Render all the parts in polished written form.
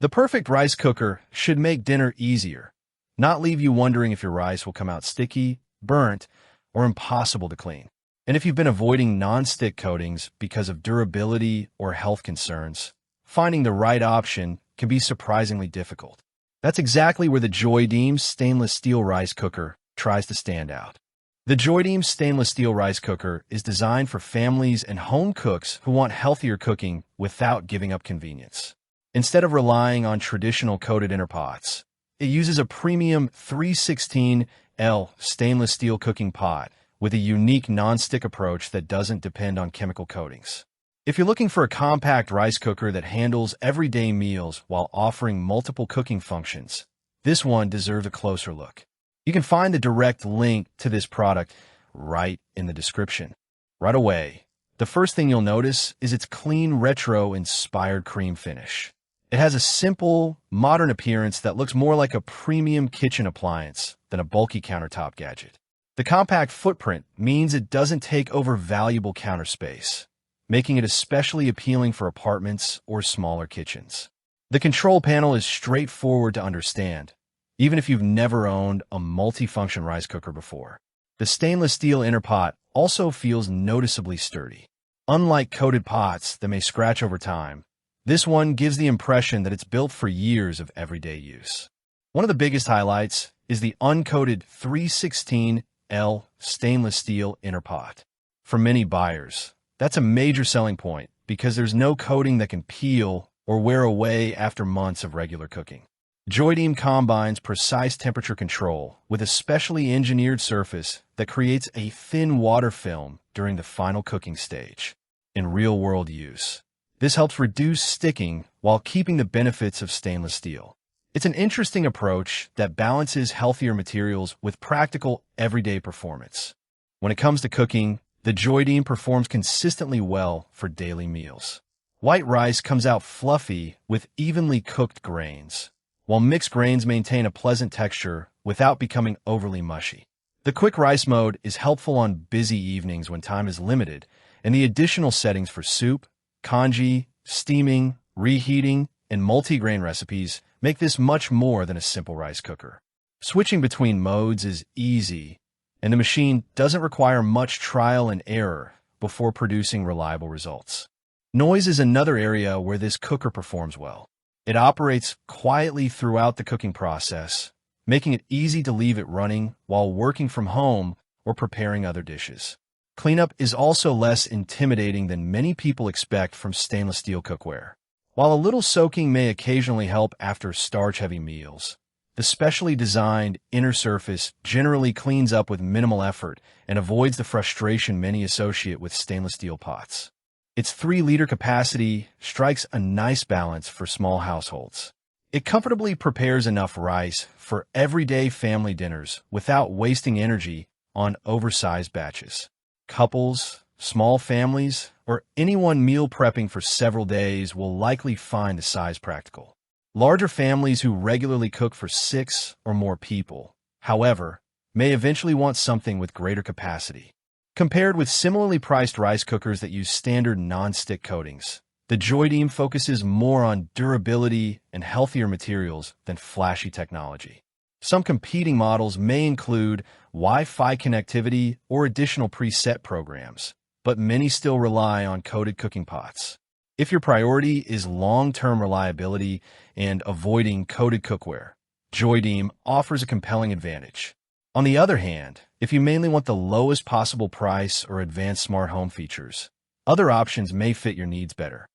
The perfect rice cooker should make dinner easier, not leave you wondering if your rice will come out sticky, burnt, or impossible to clean. And if you've been avoiding non-stick coatings because of durability or health concerns, finding the right option can be surprisingly difficult. That's exactly where the Joydeem stainless steel rice cooker tries to stand out. The Joydeem stainless steel rice cooker is designed for families and home cooks who want healthier cooking without giving up convenience. Instead of relying on traditional coated inner pots, it uses a premium 316L stainless steel cooking pot with a unique non-stick approach that doesn't depend on chemical coatings. If you're looking for a compact rice cooker that handles everyday meals while offering multiple cooking functions, this one deserves a closer look. You can find the direct link to this product right in the description. Right away, the first thing you'll notice is its clean retro-inspired cream finish. It has a simple, modern appearance that looks more like a premium kitchen appliance than a bulky countertop gadget. The compact footprint means it doesn't take over valuable counter space, making it especially appealing for apartments or smaller kitchens. The control panel is straightforward to understand, even if you've never owned a multifunction rice cooker before. The stainless steel inner pot also feels noticeably sturdy. Unlike coated pots that may scratch over time, this one gives the impression that it's built for years of everyday use. One of the biggest highlights is the uncoated 316L stainless steel inner pot. For many buyers, that's a major selling point because there's no coating that can peel or wear away after months of regular cooking. Joydeem combines precise temperature control with a specially engineered surface that creates a thin water film during the final cooking stage. In real-world use, this helps reduce sticking while keeping the benefits of stainless steel. It's an interesting approach that balances healthier materials with practical, everyday performance. When it comes to cooking, the Joydeem performs consistently well for daily meals. White rice comes out fluffy with evenly cooked grains, while mixed grains maintain a pleasant texture without becoming overly mushy. The quick rice mode is helpful on busy evenings when time is limited, and the additional settings for soup, congee, steaming, reheating, and multi-grain recipes make this much more than a simple rice cooker. Switching between modes is easy, and the machine doesn't require much trial and error before producing reliable results. Noise is another area where this cooker performs well. It operates quietly throughout the cooking process, making it easy to leave it running while working from home or preparing other dishes. Cleanup is also less intimidating than many people expect from stainless steel cookware. While a little soaking may occasionally help after starch-heavy meals, the specially designed inner surface generally cleans up with minimal effort and avoids the frustration many associate with stainless steel pots. Its 3-liter capacity strikes a nice balance for small households. It comfortably prepares enough rice for everyday family dinners without wasting energy on oversized batches. Couples, small families, or anyone meal prepping for several days will likely find the size practical. Larger families who regularly cook for 6 or more people, however, may eventually want something with greater capacity. Compared with similarly priced rice cookers that use standard non-stick coatings, the Joydeem focuses more on durability and healthier materials than flashy technology. Some competing models may include Wi-Fi connectivity or additional preset programs, but many still rely on coated cooking pots. If your priority is long-term reliability and avoiding coated cookware, Joydeem offers a compelling advantage. On the other hand, if you mainly want the lowest possible price or advanced smart home features, other options may fit your needs better.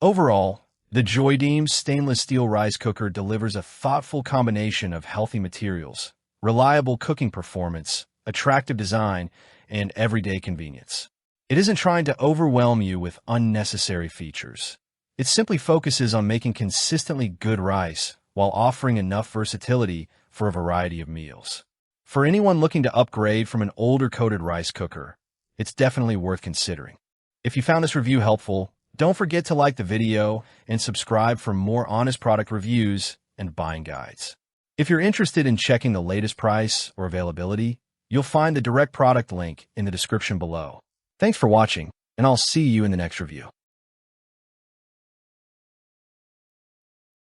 Overall, the Joydeem stainless steel rice cooker delivers a thoughtful combination of healthy materials, reliable cooking performance, attractive design, and everyday convenience. It isn't trying to overwhelm you with unnecessary features. It simply focuses on making consistently good rice while offering enough versatility for a variety of meals. For anyone looking to upgrade from an older coated rice cooker, it's definitely worth considering. If you found this review helpful, don't forget to like the video and subscribe for more honest product reviews and buying guides. If you're interested in checking the latest price or availability, you'll find the direct product link in the description below. Thanks for watching, and I'll see you in the next review.